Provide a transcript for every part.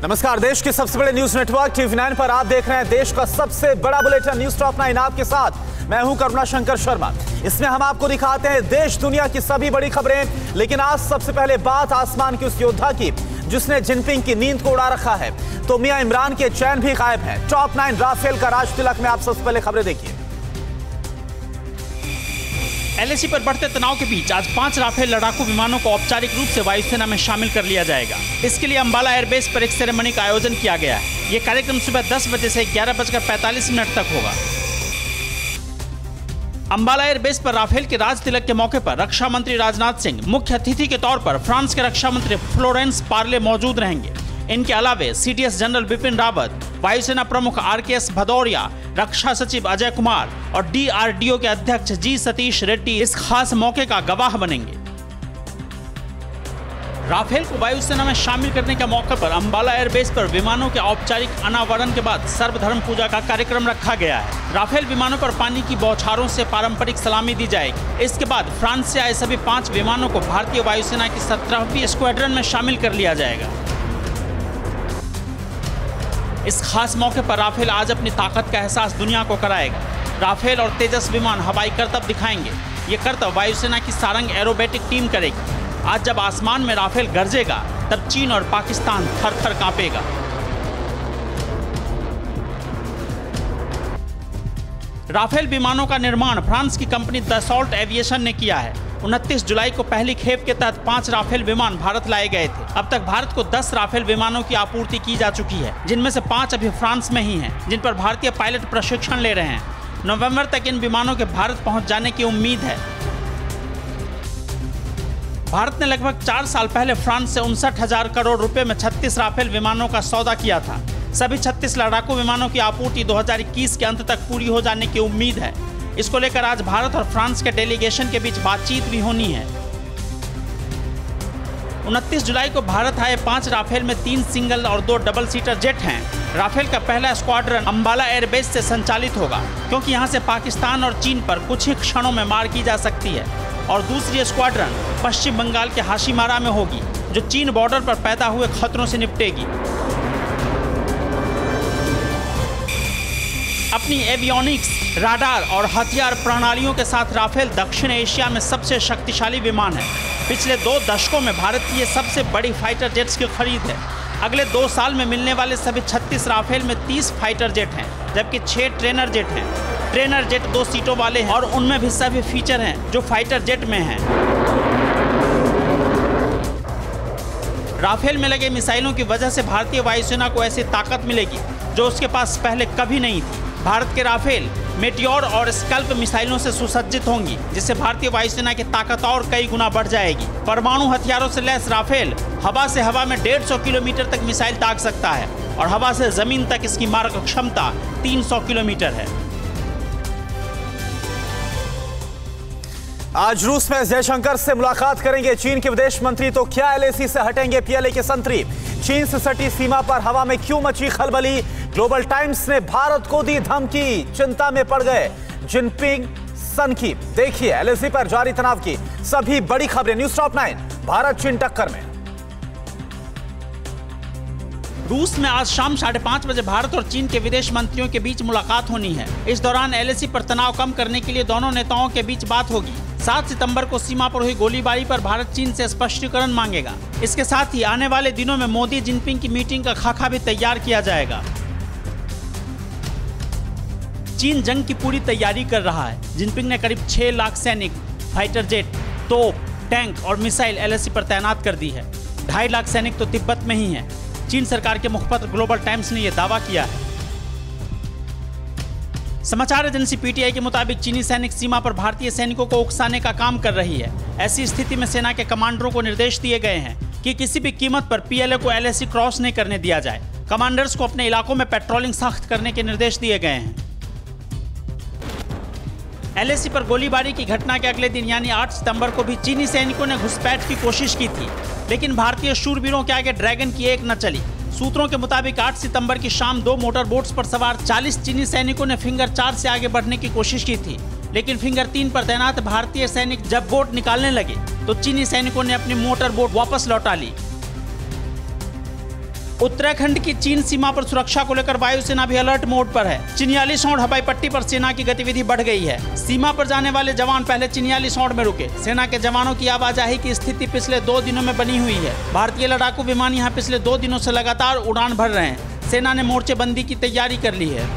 नमस्कार, देश के सबसे बड़े न्यूज नेटवर्क TV9 पर आप देख रहे हैं देश का सबसे बड़ा बुलेटिन न्यूज टॉप 9। आपके साथ मैं हूं करुणा शंकर शर्मा। इसमें हम आपको दिखाते हैं देश दुनिया की सभी बड़ी खबरें, लेकिन आज सबसे पहले बात आसमान के उस योद्धा की जिसने जिनपिंग की नींद को उड़ा रखा है, तो मियां इमरान के चैन भी गायब है। टॉप 9 राफेल का राज तिलक में आप सबसे पहले खबरें देखिए। LAC पर बढ़ते तनाव के बीच आज 5 राफेल लड़ाकू विमानों को औपचारिक रूप से वायुसेना में शामिल कर लिया जाएगा। इसके लिए अंबाला एयरबेस पर एक सेरेमनी का आयोजन किया गया है। ये कार्यक्रम सुबह 10 बजे से 11:45 तक होगा। अंबाला एयरबेस पर राफेल के राज तिलक के मौके पर रक्षा मंत्री राजनाथ सिंह मुख्य अतिथि के तौर पर फ्रांस के रक्षा मंत्री फ्लोरेंस पार्ले मौजूद रहेंगे। इनके अलावे CDS जनरल बिपिन रावत, वायुसेना प्रमुख RKS भदौरिया, रक्षा सचिव अजय कुमार और DRDO के अध्यक्ष G सतीश रेड्डी इस खास मौके का गवाह बनेंगे। राफेल को वायुसेना में शामिल करने के मौके पर अंबाला एयरबेस पर विमानों के औपचारिक अनावरण के बाद सर्वधर्म पूजा का कार्यक्रम रखा गया है। राफेल विमानों पर पानी की बौछारों से पारंपरिक सलामी दी जाएगी। इसके बाद फ्रांस से आए सभी 5 विमानों को भारतीय वायुसेना की 17वीं स्क्वाड्रन में शामिल कर लिया जाएगा। इस खास मौके पर राफेल आज अपनी ताकत का एहसास दुनिया को कराएगा। राफेल और तेजस विमान हवाई करतब दिखाएंगे। ये करतब वायुसेना की सारंग एरोबेटिक टीम करेगी। आज जब आसमान में राफेल गरजेगा, तब चीन और पाकिस्तान थर-थर कांपेगा। राफेल विमानों का निर्माण फ्रांस की कंपनी दसॉल्ट एविएशन ने किया है। 29 जुलाई को पहली खेप के तहत 5 राफेल विमान भारत लाए गए थे। अब तक भारत को 10 राफेल विमानों की आपूर्ति की जा चुकी है, जिनमें से 5 अभी फ्रांस में ही हैं, जिन पर भारतीय पायलट प्रशिक्षण ले रहे हैं। नवंबर तक इन विमानों के भारत पहुंच जाने की उम्मीद है। भारत ने लगभग 4 साल पहले फ्रांस से 59,000 करोड़ रुपए में 36 राफेल विमानों का सौदा किया था। सभी 36 लड़ाकू विमानों की आपूर्ति 2021 के अंत तक पूरी हो जाने की उम्मीद है। इसको लेकर आज भारत और फ्रांस के डेलीगेशन के बीच बातचीत भी होनी है। 29 जुलाई को भारत आए 5 राफेल में 3 सिंगल और 2 डबल सीटर जेट हैं। राफेल का पहला स्क्वाड्रन अंबाला एयरबेस से संचालित होगा, क्योंकि यहां से पाकिस्तान और चीन पर कुछ ही क्षणों में मार की जा सकती है। और दूसरी स्क्वाड्रन पश्चिम बंगाल के हाशीमारा में होगी, जो चीन बॉर्डर पर पैदा हुए खतरों से निपटेगी। अपनी एवियोनिक्स, राडार और हथियार प्रणालियों के साथ राफेल दक्षिण एशिया में सबसे शक्तिशाली विमान है। पिछले 2 दशकों में भारत की ये सबसे बड़ी फाइटर जेट्स की खरीद है। अगले 2 साल में मिलने वाले सभी 36 राफेल में 30 फाइटर जेट हैं, जबकि 6 ट्रेनर जेट हैं। ट्रेनर जेट 2 सीटों वाले हैं और उनमें भी सभी फीचर हैं जो फाइटर जेट में हैं। राफेल में लगे मिसाइलों की वजह से भारतीय वायुसेना को ऐसी ताकत मिलेगी जो उसके पास पहले कभी नहीं थी। भारत के राफेल मेटियोर और स्कल्प मिसाइलों से सुसज्जित होंगी, जिससे भारतीय वायुसेना की ताकत और कई गुना बढ़ जाएगी। परमाणु हथियारों से लैस राफेल हवा से हवा में 150 किलोमीटर तक मिसाइल दाग सकता है और हवा से जमीन तक इसकी मारक क्षमता 300 किलोमीटर है। आज रूस में जयशंकर से मुलाकात करेंगे चीन के विदेश मंत्री, तो क्या LAC से हटेंगे PLA के संतरी? चीन से सटी सीमा पर हवा में क्यों मची खलबली? ग्लोबल टाइम्स ने भारत को दी धमकी, चिंता में पड़ गए जिनपिंग सनकी। देखिए LAC पर जारी तनाव की सभी बड़ी खबरें न्यूज टॉप 9 भारत चीन टक्कर में। रूस में आज शाम 5:30 बजे भारत और चीन के विदेश मंत्रियों के बीच मुलाकात होनी है। इस दौरान LAC पर तनाव कम करने के लिए दोनों नेताओं के बीच बात होगी। 7 सितंबर को सीमा पर हुई गोलीबारी पर भारत चीन से स्पष्टीकरण मांगेगा। इसके साथ ही आने वाले दिनों में मोदी जिनपिंग की मीटिंग का खाका भी तैयार किया जाएगा। चीन जंग की पूरी तैयारी कर रहा है। जिनपिंग ने करीब 6 लाख सैनिक, फाइटर जेट, तोप, टैंक और मिसाइल LAC पर तैनात कर दी है। 2.5 लाख सैनिक तो तिब्बत में ही हैं। चीन सरकार के मुखपत्र ग्लोबल टाइम्स ने यह दावा किया है। समाचार एजेंसी PTI के मुताबिक चीनी सैनिक सीमा पर भारतीय सैनिकों को उकसाने का काम कर रही है। ऐसी स्थिति में सेना के कमांडरों को निर्देश दिए गए हैं कि किसी भी कीमत पर PLA को LAC क्रॉस नहीं करने दिया जाए। कमांडर्स को अपने इलाकों में पेट्रोलिंग सख्त करने के निर्देश दिए गए हैं। LAC पर गोलीबारी की घटना के अगले दिन यानी 8 सितंबर को भी चीनी सैनिकों ने घुसपैठ की कोशिश की थी, लेकिन भारतीय शूरवीरों के आगे ड्रैगन की एक न चली। सूत्रों के मुताबिक 8 सितंबर की शाम 2 मोटर बोट्स पर सवार 40 चीनी सैनिकों ने फिंगर 4 से आगे बढ़ने की कोशिश की थी, लेकिन फिंगर 3 पर तैनात भारतीय सैनिक जब बोट निकालने लगे तो चीनी सैनिकों ने अपनी मोटर बोट वापस लौटा ली। उत्तराखंड की चीन सीमा पर सुरक्षा को लेकर वायुसेना भी अलर्ट मोड पर है। चिन्यालीसौड़ हवाई पट्टी पर सेना की गतिविधि बढ़ गई है। सीमा पर जाने वाले जवान पहले चिन्यालीसौड़ में रुके। सेना के जवानों की आवाजाही की स्थिति पिछले 2 दिनों में बनी हुई है। भारतीय लड़ाकू विमान यहां पिछले 2 दिनों से लगातार उड़ान भर रहे हैं। सेना ने मोर्चेबंदी की तैयारी कर ली है।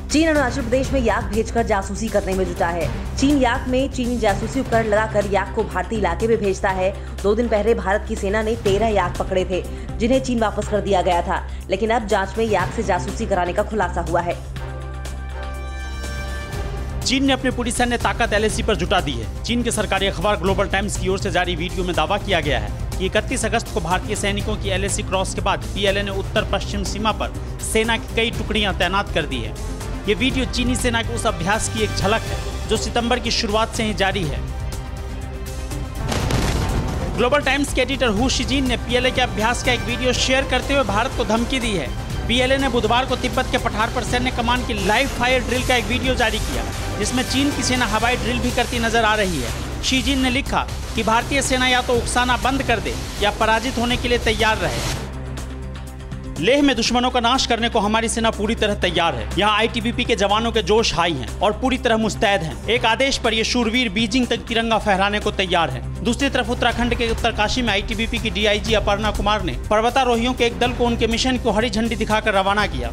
चीन अरुणाचल प्रदेश में याक भेजकर जासूसी करने में जुटा है। चीन याक में चीनी जासूसी उपकरण लगाकर याक को भारतीय इलाके में भेजता है। 2 दिन पहले भारत की सेना ने 13 याक पकड़े थे, जिन्हें चीन वापस कर दिया गया था, लेकिन अब जांच में याक से जासूसी कराने का खुलासा हुआ है। चीन ने अपनी पूरी सैन्य ताकत LAC पर जुटा दी है। चीन के सरकारी अखबार ग्लोबल टाइम्स की ओर से जारी वीडियो में दावा किया गया है कि 31 अगस्त को भारतीय सैनिकों की LAC क्रॉस के बाद PLA ने उत्तर पश्चिम सीमा पर सेना की कई टुकड़ियां तैनात कर दी है। ये वीडियो चीनी सेना के उस अभ्यास की एक झलक है जो सितंबर की शुरुआत से ही जारी है। ग्लोबल टाइम्स के एडिटर हु शिजिन ने PLA के अभ्यास का एक वीडियो शेयर करते हुए भारत को धमकी दी है। PLA ने बुधवार को तिब्बत के पठार पर सैन्य कमान की लाइव फायर ड्रिल का एक वीडियो जारी किया, जिसमें चीन की सेना हवाई ड्रिल भी करती नजर आ रही है। शिजिन ने लिखा कि भारतीय सेना या तो उकसाना बंद कर दे या पराजित होने के लिए तैयार रहे। लेह में दुश्मनों का नाश करने को हमारी सेना पूरी तरह तैयार है। यहाँ ITBP के जवानों के जोश हाई हैं और पूरी तरह मुस्तैद हैं। एक आदेश पर ये शूरवीर बीजिंग तक तिरंगा फहराने को तैयार है। दूसरी तरफ उत्तराखंड के उत्तरकाशी में ITBP की DIG अपर्णा कुमार ने पर्वतारोहियों के एक दल को उनके मिशन को हरी झंडी दिखाकर रवाना किया।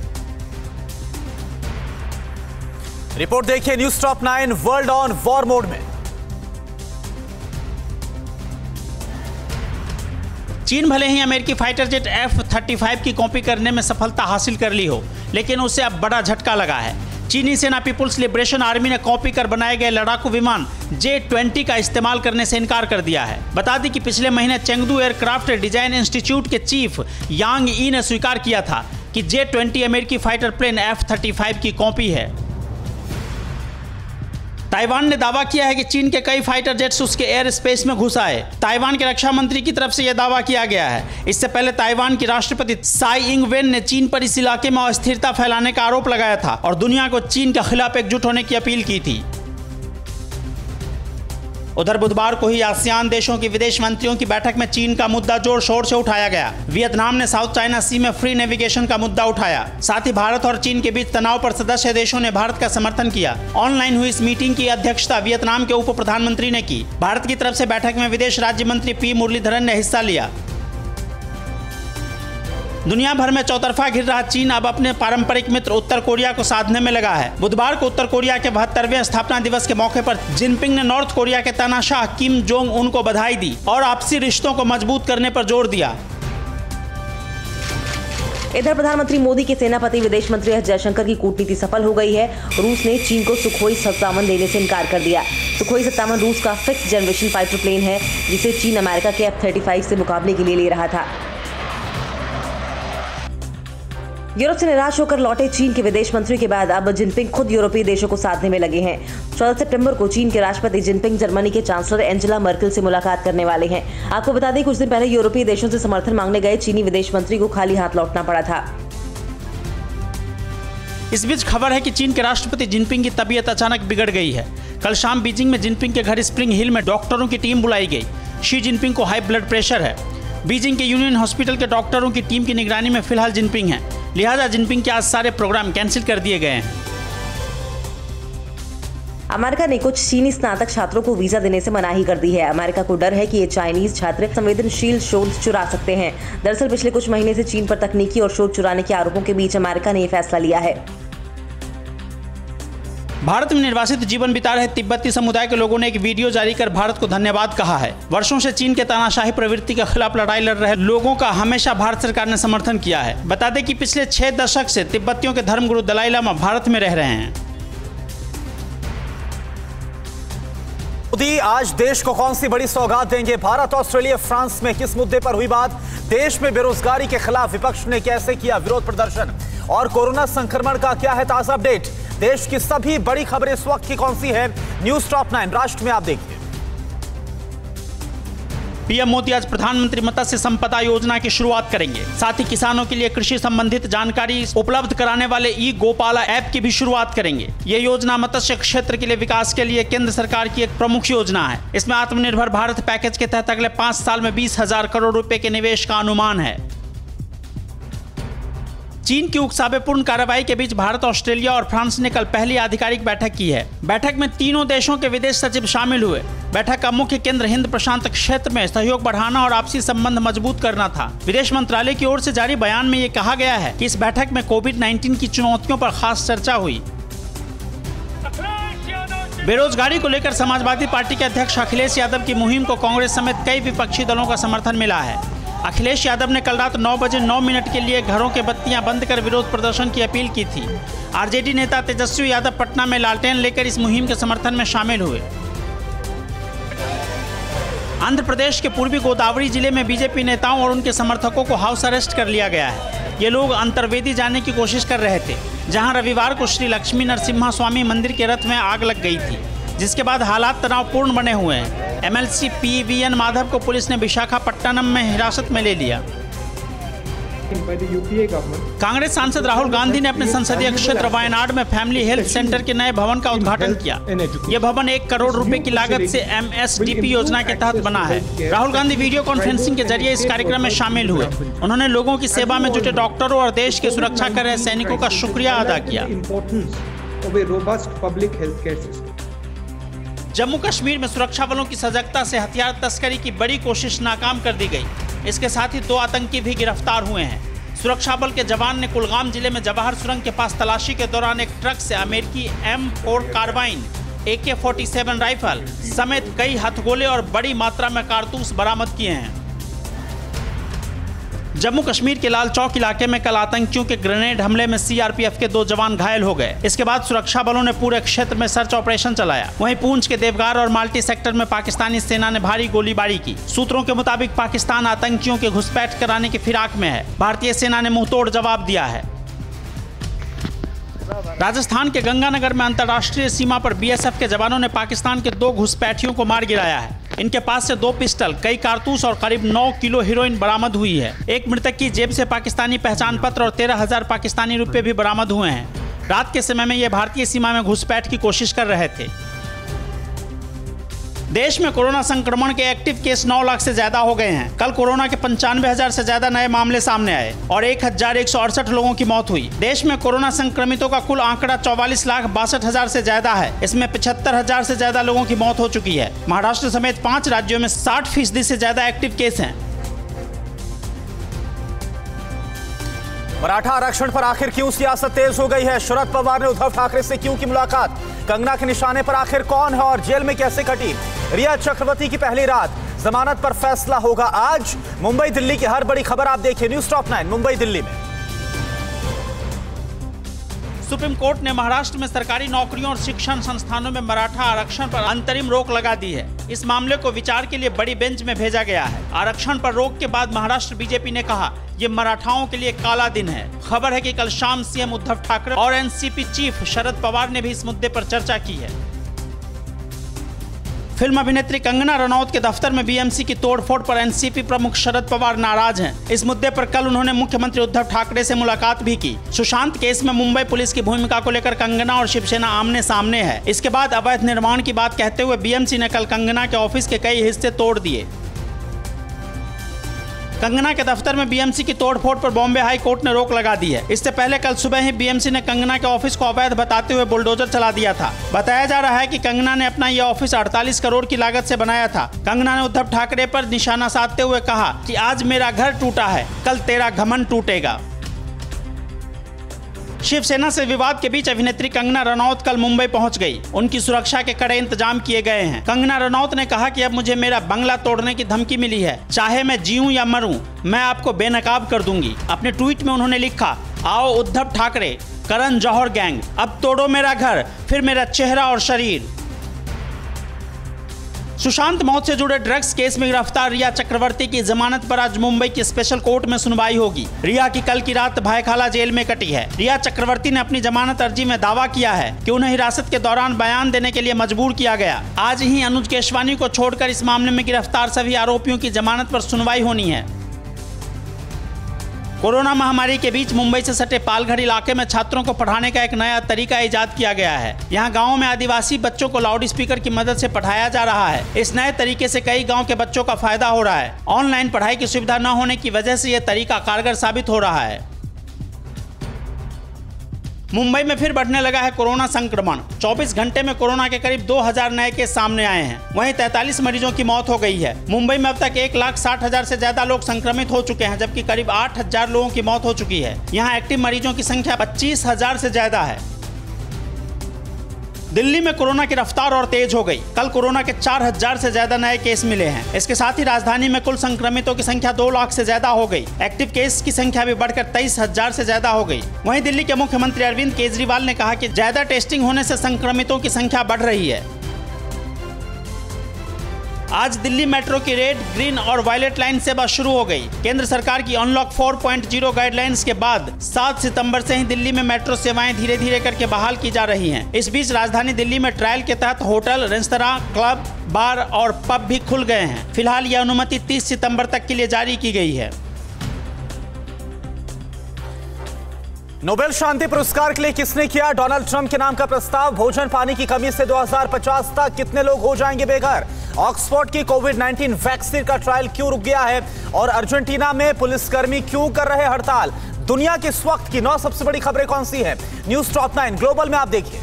रिपोर्ट देखिए news top 9 world on war mode में। चीन भले ही अमेरिकी फाइटर जेट F-35 की कॉपी करने में सफलता हासिल कर ली हो, लेकिन उसे अब बड़ा झटका लगा है। चीनी सेना पीपुल्स लिबरेशन आर्मी ने कॉपी कर बनाए गए लड़ाकू विमान J-20 का इस्तेमाल करने से इनकार कर दिया है। बता दें कि पिछले महीने चेंगदू एयरक्राफ्ट डिजाइन इंस्टीट्यूट के चीफ यांग ई ने स्वीकार किया था कि J-20 अमेरिकी फाइटर प्लेन F-35 की कॉपी है। ताइवान ने दावा किया है कि चीन के कई फाइटर जेट्स उसके एयर स्पेस में घुस आए। ताइवान के रक्षा मंत्री की तरफ से यह दावा किया गया है। इससे पहले ताइवान की राष्ट्रपति साई इंग वेन ने चीन पर इस इलाके में अस्थिरता फैलाने का आरोप लगाया था और दुनिया को चीन के खिलाफ एकजुट होने की अपील की थी। उधर बुधवार को ही आसियान देशों की विदेश मंत्रियों की बैठक में चीन का मुद्दा जोर शोर से उठाया गया। वियतनाम ने साउथ चाइना सी में फ्री नेविगेशन का मुद्दा उठाया। साथ ही भारत और चीन के बीच तनाव पर सदस्य देशों ने भारत का समर्थन किया। ऑनलाइन हुई इस मीटिंग की अध्यक्षता वियतनाम के उप प्रधानमंत्री ने की। भारत की तरफ से बैठक में विदेश राज्य मंत्री P मुरलीधरन ने हिस्सा लिया। दुनिया भर में चौतरफा घिर रहा चीन अब अपने पारंपरिक मित्र उत्तर कोरिया को साधने में लगा है। बुधवार को उत्तर कोरिया के 72वें स्थापना दिवस के मौके पर जिनपिंग ने नॉर्थ कोरिया के तानाशाह किम जोंग उन को बधाई दी और आपसी रिश्तों को मजबूत करने पर जोर दिया। इधर प्रधानमंत्री मोदी के सेनापति विदेश मंत्री एस जयशंकर की कूटनीति सफल हो गई है। रूस ने चीन को सुखोई 57 देने से इनकार कर दिया। सुखोई 57 रूस का 5th जनरेशन फाइटर प्लेन है, जिसे चीन अमेरिका के F-35 से मुकाबले के लिए ले रहा था। यूरोप से निराश होकर लौटे चीन के विदेश मंत्री के बाद अब जिनपिंग खुद यूरोपीय देशों को साधने में लगे हैं। 14 सितंबर को चीन के राष्ट्रपति जिनपिंग जर्मनी के चांसलर एंजेला मर्केल से मुलाकात करने वाले हैं। आपको बता दें, कुछ दिन पहले यूरोपीय देशों से समर्थन मांगने गए चीनी विदेश मंत्री को खाली हाथ लौटना पड़ा था। इस बीच खबर है कि चीन के राष्ट्रपति जिनपिंग की तबीयत अचानक बिगड़ गई है। कल शाम बीजिंग में जिनपिंग के घर स्प्रिंग हिल में डॉक्टरों की टीम बुलाई गई। शी जिनपिंग को हाई ब्लड प्रेशर है। बीजिंग के यूनियन हॉस्पिटल के डॉक्टरों की टीम की निगरानी में फिलहाल जिनपिंग है, लिहाजा जिनपिंग के आज सारे प्रोग्राम कैंसिल कर दिए गए हैं। अमेरिका ने कुछ चीनी स्नातक छात्रों को वीजा देने से मनाही कर दी है। अमेरिका को डर है कि ये चाइनीज छात्र संवेदनशील शोध चुरा सकते हैं। दरअसल पिछले कुछ महीने से चीन पर तकनीकी और शोध चुराने के आरोपों के बीच अमेरिका ने यह फैसला लिया है। भारत में निर्वासित जीवन बिता रहे तिब्बती समुदाय के लोगों ने एक वीडियो जारी कर भारत को धन्यवाद कहा है। वर्षों से चीन के तानाशाही प्रवृत्ति के खिलाफ लड़ाई लड़ रहे लोगों का हमेशा भारत सरकार ने समर्थन किया है। बता दें कि पिछले 6 दशक से तिब्बतियों के धर्मगुरु दलाई लामा भारत में रह रहे हैं। मोदी आज देश को कौन सी बड़ी सौगात देंगे? भारत, ऑस्ट्रेलिया, फ्रांस में किस मुद्दे पर हुई बात? देश में बेरोजगारी के खिलाफ विपक्ष ने कैसे किया विरोध प्रदर्शन? और कोरोना संक्रमण का क्या है ताजा अपडेट? देश की सभी बड़ी खबरें इस वक्त की कौन सी है? न्यूज़ टॉप 9 राष्ट्र में आप देखिए। पीएम मोदी आज प्रधानमंत्री मत्स्य संपदा योजना की शुरुआत करेंगे। साथ ही किसानों के लिए कृषि संबंधित जानकारी उपलब्ध कराने वाले ई गोपाला ऐप की भी शुरुआत करेंगे। ये योजना मत्स्य क्षेत्र के लिए विकास के लिए केंद्र सरकार की एक प्रमुख योजना है। इसमें आत्मनिर्भर भारत पैकेज के तहत अगले 5 साल में 20,000 करोड़ रुपए के निवेश का अनुमान है। चीन की उकसावेपूर्ण कार्रवाई के बीच भारत, ऑस्ट्रेलिया और फ्रांस ने कल पहली आधिकारिक बैठक की है। बैठक में तीनों देशों के विदेश सचिव शामिल हुए। बैठक का मुख्य केंद्र हिंद प्रशांत क्षेत्र में सहयोग बढ़ाना और आपसी संबंध मजबूत करना था। विदेश मंत्रालय की ओर से जारी बयान में ये कहा गया है कि इस बैठक में कोविड-19 की चुनौतियों पर खास चर्चा हुई। बेरोजगारी को लेकर समाजवादी पार्टी के अध्यक्ष अखिलेश यादव की मुहिम को कांग्रेस समेत कई विपक्षी दलों का समर्थन मिला है। अखिलेश यादव ने कल रात 9 बजे 9 मिनट के लिए घरों के बत्तियां बंद कर विरोध प्रदर्शन की अपील की थी। आरजेडी नेता तेजस्वी यादव पटना में लालटेन लेकर इस मुहिम के समर्थन में शामिल हुए। आंध्र प्रदेश के पूर्वी गोदावरी जिले में बीजेपी नेताओं और उनके समर्थकों को हाउस अरेस्ट कर लिया गया है। ये लोग अंतर्वेदी जाने की कोशिश कर रहे थे, जहां रविवार को श्री लक्ष्मी नरसिम्हा स्वामी मंदिर के रथ में आग लग गई थी, जिसके बाद हालात तनावपूर्ण बने हुए हैं। एमएलसी PVN माधव को पुलिस ने विशाखापट्टनम में हिरासत में ले लिया। कांग्रेस सांसद राहुल गांधी ने अपने संसदीय क्षेत्र वायनाड में फैमिली हेल्थ सेंटर के नए भवन का उद्घाटन किया। यह भवन 1 करोड़ रुपए की लागत से MSDP योजना के तहत बना है। राहुल गांधी वीडियो कॉन्फ्रेंसिंग के जरिए इस कार्यक्रम में शामिल हुए। उन्होंने लोगों की सेवा में जुटे डॉक्टरों और देश की सुरक्षा कर रहे सैनिकों का शुक्रिया अदा किया। जम्मू कश्मीर में सुरक्षा बलों की सजगता से हथियार तस्करी की बड़ी कोशिश नाकाम कर दी गई। इसके साथ ही 2 आतंकी भी गिरफ्तार हुए हैं। सुरक्षा बल के जवान ने कुलगाम जिले में जवाहर सुरंग के पास तलाशी के दौरान एक ट्रक से अमेरिकी M4 कार्बाइन, AK-47 राइफल समेत कई हथगोले और बड़ी मात्रा में कारतूस बरामद किए हैं। जम्मू कश्मीर के लाल चौक इलाके में कल आतंकियों के ग्रेनेड हमले में CRPF के 2 जवान घायल हो गए। इसके बाद सुरक्षा बलों ने पूरे क्षेत्र में सर्च ऑपरेशन चलाया। वहीं पूंछ के देवगार और माल्टी सेक्टर में पाकिस्तानी सेना ने भारी गोलीबारी की। सूत्रों के मुताबिक पाकिस्तान आतंकियों के घुसपैठ कराने की फिराक में है। भारतीय सेना ने मुंहतोड़ जवाब दिया है। राजस्थान के गंगानगर में अंतर्राष्ट्रीय सीमा पर BSF के जवानों ने पाकिस्तान के 2 घुसपैठियों को मार गिराया है। इनके पास से 2 पिस्टल, कई कारतूस और करीब 9 किलो हेरोइन बरामद हुई है। एक मृतक की जेब से पाकिस्तानी पहचान पत्र और 13,000 पाकिस्तानी रुपए भी बरामद हुए हैं। रात के समय में ये भारतीय सीमा में घुसपैठ की कोशिश कर रहे थे। देश में कोरोना संक्रमण के एक्टिव केस 9 लाख से ज्यादा हो गए हैं। कल कोरोना के 95,000 से ज्यादा नए मामले सामने आए और 1,168 लोगों की मौत हुई। देश में कोरोना संक्रमितों का कुल आंकड़ा 44,62,000 से ज्यादा है। इसमें 75,000 से ज्यादा लोगों की मौत हो चुकी है। महाराष्ट्र समेत 5 राज्यों में 60% से ज्यादा एक्टिव केस हैं। मराठा आरक्षण पर आखिर क्यों सियासत तेज हो गई है? शरद पवार ने उद्धव ठाकरे से क्यों की मुलाकात? कंगना के निशाने पर आखिर कौन है और जेल में कैसे कटी रिया चक्रवर्ती की पहली रात? जमानत पर फैसला होगा आज। मुंबई दिल्ली की हर बड़ी खबर आप देखिए न्यूज़ टॉप 9 मुंबई दिल्ली में। सुप्रीम कोर्ट ने महाराष्ट्र में सरकारी नौकरियों और शिक्षण संस्थानों में मराठा आरक्षण पर अंतरिम रोक लगा दी है। इस मामले को विचार के लिए बड़ी बेंच में भेजा गया है। आरक्षण पर रोक के बाद महाराष्ट्र बीजेपी ने कहा ये मराठाओं के लिए काला दिन है। खबर है कि कल शाम सीएम उद्धव ठाकरे और एनसीपी चीफ शरद पवार ने भी इस मुद्दे पर चर्चा की है। फिल्म अभिनेत्री कंगना रनौत के दफ्तर में बीएमसी की तोड़फोड़ पर एनसीपी प्रमुख शरद पवार नाराज हैं। इस मुद्दे पर कल उन्होंने मुख्यमंत्री उद्धव ठाकरे से मुलाकात भी की। सुशांत केस में मुंबई पुलिस की भूमिका को लेकर कंगना और शिवसेना आमने सामने है। इसके बाद अवैध निर्माण की बात कहते हुए बीएमसी ने कल कंगना के ऑफिस के कई हिस्से तोड़ दिए। कंगना के दफ्तर में बीएमसी की तोड़फोड़ पर बॉम्बे हाई कोर्ट ने रोक लगा दी है। इससे पहले कल सुबह ही बीएमसी ने कंगना के ऑफिस को अवैध बताते हुए बुलडोजर चला दिया था। बताया जा रहा है कि कंगना ने अपना यह ऑफिस 48 करोड़ की लागत से बनाया था। कंगना ने उद्धव ठाकरे पर निशाना साधते हुए कहा कि आज मेरा घर टूटा है, कल तेरा घमंड टूटेगा। शिवसेना से विवाद के बीच अभिनेत्री कंगना रनौत कल मुंबई पहुंच गई। उनकी सुरक्षा के कड़े इंतजाम किए गए हैं। कंगना रनौत ने कहा कि अब मुझे मेरा बंगला तोड़ने की धमकी मिली है, चाहे मैं जीऊं या मरूं, मैं आपको बेनकाब कर दूंगी। अपने ट्वीट में उन्होंने लिखा, आओ उद्धव ठाकरे, करण जौहर गैंग, अब तोड़ो मेरा घर, फिर मेरा चेहरा और शरीर। सुशांत मौत से जुड़े ड्रग्स केस में गिरफ्तार रिया चक्रवर्ती की जमानत पर आज मुंबई की स्पेशल कोर्ट में सुनवाई होगी। रिया की कल की रात भायखाला जेल में कटी है। रिया चक्रवर्ती ने अपनी जमानत अर्जी में दावा किया है कि उन्हें हिरासत के दौरान बयान देने के लिए मजबूर किया गया। आज ही अनुज केशवानी को छोड़कर इस मामले में गिरफ्तार सभी आरोपियों की जमानत पर सुनवाई होनी है। कोरोना महामारी के बीच मुंबई से सटे पालघर इलाके में छात्रों को पढ़ाने का एक नया तरीका इजाद किया गया है। यहाँ गाँव में आदिवासी बच्चों को लाउड स्पीकर की मदद से पढ़ाया जा रहा है। इस नए तरीके से कई गांव के बच्चों का फायदा हो रहा है। ऑनलाइन पढ़ाई की सुविधा न होने की वजह से यह तरीका कारगर साबित हो रहा है। मुंबई में फिर बढ़ने लगा है कोरोना संक्रमण। 24 घंटे में कोरोना के करीब 2000 नए केस सामने आए हैं। वहीं 43 मरीजों की मौत हो गई है। मुंबई में अब तक 1,60,000 से ज्यादा लोग संक्रमित हो चुके हैं, जबकि करीब 8,000 लोगों की मौत हो चुकी है। यहाँ एक्टिव मरीजों की संख्या 25,000 से ज्यादा है। दिल्ली में कोरोना की रफ्तार और तेज हो गई। कल कोरोना के 4,000 से ज्यादा नए केस मिले हैं। इसके साथ ही राजधानी में कुल संक्रमितों की संख्या 2 लाख से ज्यादा हो गई। एक्टिव केस की संख्या भी बढ़कर 23,000 से ज्यादा हो गई। वहीं दिल्ली के मुख्यमंत्री अरविंद केजरीवाल ने कहा कि ज्यादा टेस्टिंग होने से संक्रमितों की संख्या बढ़ रही है। आज दिल्ली मेट्रो की रेड, ग्रीन और वायलेट लाइन सेवा शुरू हो गई। केंद्र सरकार की अनलॉक 4.0 गाइडलाइंस के बाद 7 सितंबर से ही दिल्ली में मेट्रो सेवाएं धीरे धीरे करके बहाल की जा रही हैं। इस बीच राजधानी दिल्ली में ट्रायल के तहत होटल, रेस्तरां, क्लब, बार और पब भी खुल गए हैं। फिलहाल यह अनुमति 30 सितंबर तक के लिए जारी की गई है। नोबेल शांति पुरस्कार के लिए किसने किया डोनाल्ड ट्रंप के नाम का प्रस्ताव? भोजन पानी की कमी से 2050 तक कितने लोग हो जाएंगे बेघर? ऑक्सफोर्ड की कोविड-19 वैक्सीन का ट्रायल क्यों रुक गया है? और अर्जेंटीना में पुलिसकर्मी क्यों कर रहे हड़ताल? दुनिया की इस वक्त की 9 सबसे बड़ी खबरें कौन सी है? न्यूज टॉप 9 ग्लोबल में आप देखिए।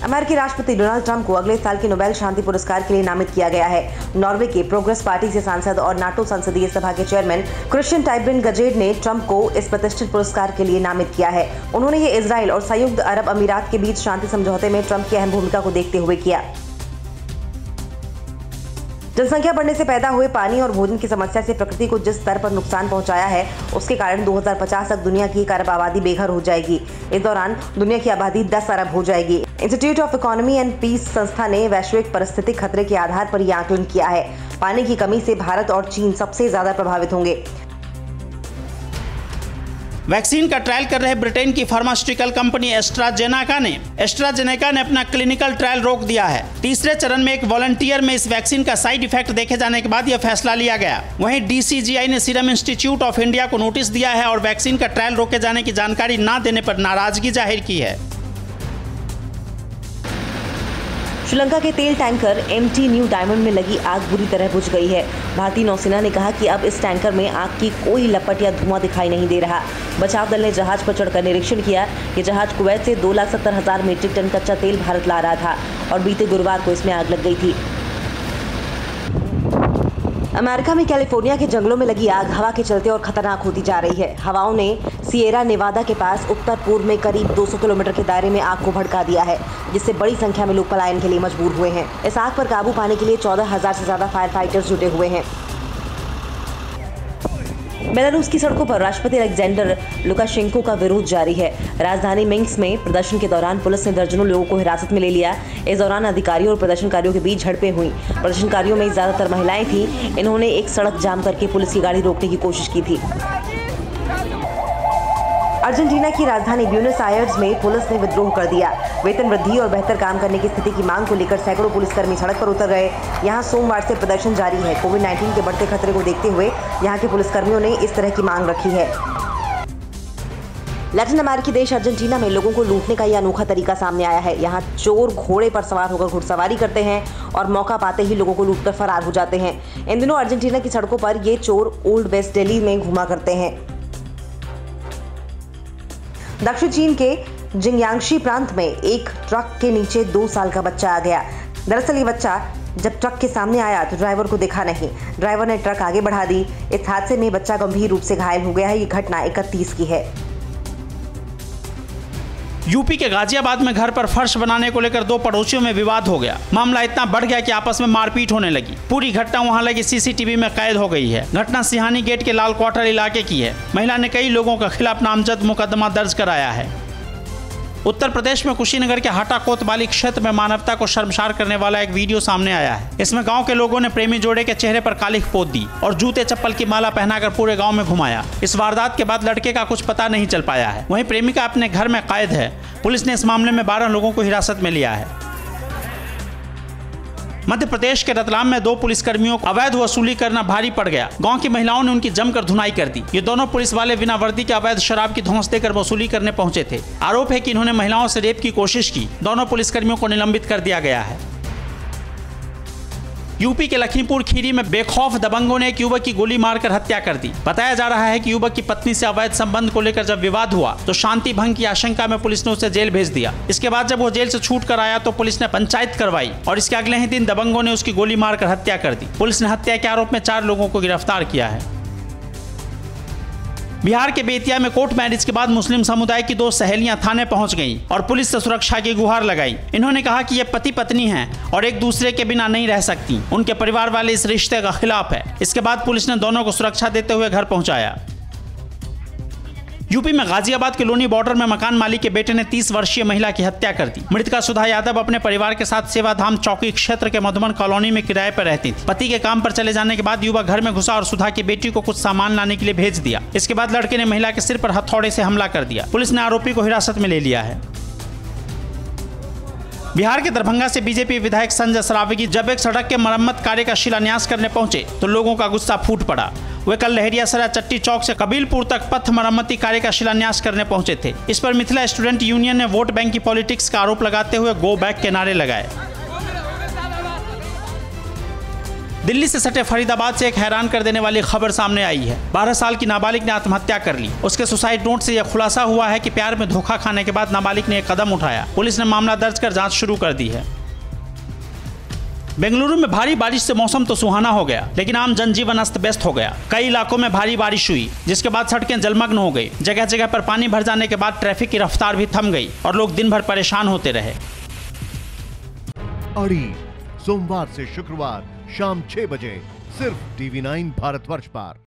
अमेरिकी राष्ट्रपति डोनाल्ड ट्रंप को अगले साल के नोबेल शांति पुरस्कार के लिए नामित किया गया है। नॉर्वे के प्रोग्रेस पार्टी से सांसद और नाटो संसदीय सभा के चेयरमैन क्रिश्चियन टाइब्रिन-गजेड ने ट्रंप को इस प्रतिष्ठित पुरस्कार के लिए नामित किया है। उन्होंने ये इजराइल और संयुक्त अरब अमीरात के बीच शांति समझौते में ट्रंप की अहम भूमिका को देखते हुए किया। जनसंख्या बढ़ने से पैदा हुए पानी और भोजन की समस्या से प्रकृति को जिस स्तर पर नुकसान पहुंचाया है, उसके कारण 2050 तक दुनिया की 1 अरब आबादी बेघर हो जाएगी। इस दौरान दुनिया की आबादी 10 अरब हो जाएगी। Institute of economy and peace संस्था ने वैश्विक परिस्थितिक खतरे के आधार पर यह आकलन किया है। पानी की कमी से भारत और चीन सबसे ज्यादा प्रभावित होंगे। वैक्सीन का ट्रायल कर रहे ब्रिटेन की फार्मास्यूटिकल कंपनी एस्ट्राजेनेका ने अपना क्लिनिकल ट्रायल रोक दिया है। तीसरे चरण में एक वॉलंटियर में इस वैक्सीन का साइड इफेक्ट देखे जाने के बाद यह फैसला लिया गया। वहीं DCGI ने सीरम इंस्टीट्यूट ऑफ इंडिया को नोटिस दिया है और वैक्सीन का ट्रायल रोके जाने की जानकारी न देने पर नाराजगी जाहिर की है। श्रीलंका के तेल टैंकर MT न्यू डायमंड में लगी आग बुरी तरह बुझ गई है। भारतीय नौसेना ने कहा कि अब इस टैंकर में आग की कोई लपट या धुआं दिखाई नहीं दे रहा। बचाव दल ने जहाज पर चढ़कर निरीक्षण किया। ये जहाज कुवैत से 2,70,000 मीट्रिक टन कच्चा तेल भारत ला रहा था और बीते गुरुवार को इसमें आग लग गई थी। अमेरिका में कैलिफोर्निया के जंगलों में लगी आग हवा के चलते और खतरनाक होती जा रही है। हवाओं ने सिएरा नेवादा के पास उत्तर पूर्व में करीब 200 किलोमीटर के दायरे में आग को भड़का दिया है, जिससे बड़ी संख्या में लोग पलायन के लिए मजबूर हुए हैं। इस आग पर काबू पाने के लिए 14,000 से ज्यादा फायर फाइटर्स जुटे हुए हैं। बेलारूस की सड़कों पर राष्ट्रपति अलेक्जेंडर लुकाशेंको का विरोध जारी है। राजधानी मिन्स्क में प्रदर्शन के दौरान पुलिस ने दर्जनों लोगों को हिरासत में ले लिया। इस दौरान अधिकारियों और प्रदर्शनकारियों के बीच झड़पें हुई। प्रदर्शनकारियों में ज्यादातर महिलाएं थीं। इन्होंने एक सड़क जाम करके पुलिस की गाड़ी रोकने की कोशिश की थी। अर्जेंटीना की राजधानी ब्यूनस आयर्स में पुलिस ने विद्रोह कर दिया। वेतन वृद्धि और बेहतर काम करने की स्थिति की मांग को लेकर सैकड़ों पुलिसकर्मी सड़क पर उतर गए। यहां सोमवार से प्रदर्शन जारी है। कोविड-19 के बढ़ते खतरे को देखते हुए यहां के पुलिसकर्मियों ने इस तरह की मांग रखी है। लैटिन अमेरिकी देश अर्जेंटीना में लोगों को लूटने का यह अनोखा तरीका सामने आया है। यहाँ चोर घोड़े पर सवार होकर घुड़सवारी करते हैं और मौका पाते ही लोगों को लूटकर फरार हो जाते हैं। इन दिनों अर्जेंटीना की सड़कों पर ये चोर ओल्ड वेस्ट दिल्ली में घुमा करते हैं। दक्षिण चीन के जिंगयांशी प्रांत में एक ट्रक के नीचे 2 साल का बच्चा आ गया। दरअसल ये बच्चा जब ट्रक के सामने आया तो ड्राइवर को देखा नहीं। ड्राइवर ने ट्रक आगे बढ़ा दी। इस हादसे में बच्चा गंभीर रूप से घायल हो गया है। ये घटना 31 की है। यूपी के गाजियाबाद में घर पर फर्श बनाने को लेकर 2 पड़ोसियों में विवाद हो गया। मामला इतना बढ़ गया कि आपस में मारपीट होने लगी। पूरी घटना वहां लगी CCTV में कैद हो गई है। घटना सिहानी गेट के लाल क्वार्टर इलाके की है। महिला ने कई लोगों के खिलाफ नामजद मुकदमा दर्ज कराया है। उत्तर प्रदेश में कुशीनगर के हाटा कोतवाली क्षेत्र में मानवता को शर्मसार करने वाला एक वीडियो सामने आया है। इसमें गांव के लोगों ने प्रेमी जोड़े के चेहरे पर कालिख पोत दी और जूते चप्पल की माला पहनाकर पूरे गांव में घुमाया। इस वारदात के बाद लड़के का कुछ पता नहीं चल पाया है। वहीं प्रेमिका अपने घर में कैद है। पुलिस ने इस मामले में 12 लोगों को हिरासत में लिया है। मध्य प्रदेश के रतलाम में 2 पुलिसकर्मियों को अवैध वसूली करना भारी पड़ गया। गांव की महिलाओं ने उनकी जमकर धुनाई कर दी। ये दोनों पुलिस वाले बिना वर्दी के अवैध शराब की धौंस देकर वसूली करने पहुंचे थे। आरोप है कि इन्होंने महिलाओं से रेप की कोशिश की। दोनों पुलिसकर्मियों को निलंबित कर दिया गया है। यूपी के लखीमपुर खीरी में बेखौफ दबंगों ने एक युवक की गोली मारकर हत्या कर दी। बताया जा रहा है कि युवक की पत्नी से अवैध संबंध को लेकर जब विवाद हुआ तो शांति भंग की आशंका में पुलिस ने उसे जेल भेज दिया। इसके बाद जब वो जेल से छूट कर आया तो पुलिस ने पंचायत करवाई और इसके अगले ही दिन दबंगों ने उसकी गोली मारकर हत्या कर दी। पुलिस ने हत्या के आरोप में 4 लोगों को गिरफ्तार किया है। बिहार के बेतिया में कोर्ट मैरिज के बाद मुस्लिम समुदाय की 2 सहेलियां थाने पहुंच गईं और पुलिस से सुरक्षा की गुहार लगाई। इन्होंने कहा कि ये पति पत्नी हैं और एक दूसरे के बिना नहीं रह सकती। उनके परिवार वाले इस रिश्ते का खिलाफ है। इसके बाद पुलिस ने दोनों को सुरक्षा देते हुए घर पहुंचाया। यूपी में गाजियाबाद के लोनी बॉर्डर में मकान मालिक के बेटे ने 30 वर्षीय महिला की हत्या कर दी। मृतका सुधा यादव अपने परिवार के साथ सेवाधाम चौकी क्षेत्र के मधुबन कॉलोनी में किराए पर रहती थी। पति के काम पर चले जाने के बाद युवक घर में घुसा और सुधा की बेटी को कुछ सामान लाने के लिए भेज दिया। इसके बाद लड़के ने महिला के सिर पर हथौड़े से हमला कर दिया। पुलिस ने आरोपी को हिरासत में ले लिया है। बिहार के दरभंगा से बीजेपी विधायक संजय सरावगी जब एक सड़क के मरम्मत कार्य का शिलान्यास करने पहुंचे तो लोगों का गुस्सा फूट पड़ा। वे कल लहरियासराय चट्टी चौक से कबीलपुर तक पथ मरम्मती कार्य का शिलान्यास करने पहुंचे थे। इस पर मिथिला स्टूडेंट यूनियन ने वोट बैंक की पॉलिटिक्स का आरोप लगाते हुए गो बैक के नारे लगाए। दिल्ली से सटे फरीदाबाद से एक हैरान कर देने वाली खबर सामने आई है। 12 साल की नाबालिग ने आत्महत्या कर ली। उसके सुसाइड नोट से यह खुलासा हुआ है कि प्यार में धोखा खाने के बाद नाबालिग ने एक कदम उठाया। पुलिस ने मामला दर्ज कर जांच शुरू कर दी है। बेंगलुरु में भारी बारिश से मौसम तो सुहाना हो गया, लेकिन आम जनजीवन अस्त व्यस्त हो गया। कई इलाकों में भारी बारिश हुई, जिसके बाद सड़कें जलमग्न हो गई। जगह जगह पर पानी भर जाने के बाद ट्रैफिक की रफ्तार भी थम गई और लोग दिन भर परेशान होते रहे। अड़ी सोमवार से शुक्रवार शाम 6 बजे सिर्फ TV9 भारतवर्ष पर।